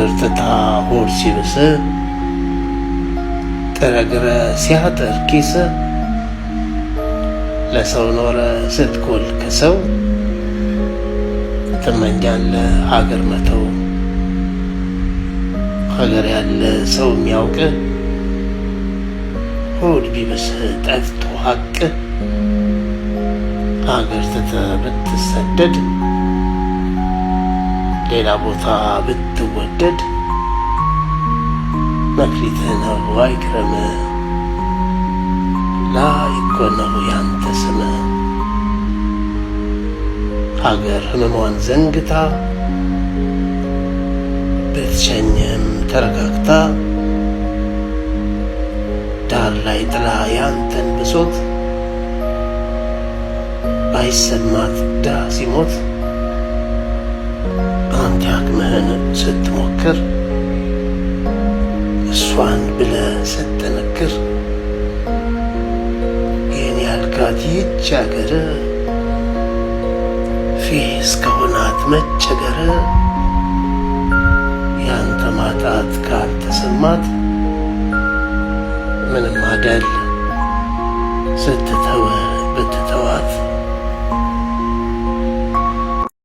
ሀገር ትታ ሆድ ሲብስ ጥረግረ ሲያጥር ኪስ ለሰው ኖረ ስትጎል ከሰው ትመኛለህ ሀገር መተው። ሀገር ያለ ሰው የሚያውቅ ሆድ ቢብስህ ጠፍቶ ሀቅ ሀገር ትተህ ብትሰደድ ሌላ ቦታ ብትወደድ መክሊትህ ነው አይክረምህ ላይኮነው ያንተ ስምህ። ሀገር ህመሟን ዘንግታ ብትሸኝህም ተረጋግታ ዳር ላይ ጥላ ያንተን ብሶት ባይሰማት ዳ ሲሞት አንተ ያቅምህን ስትሞክር እሷን ብለህ ስትነግር የኔ ያልካት ይህች አገር ፌስ ከሆናት መቸገር ያንተ ማጣት ካልተሰማት ምንም አደል ስትተው ብትተዋት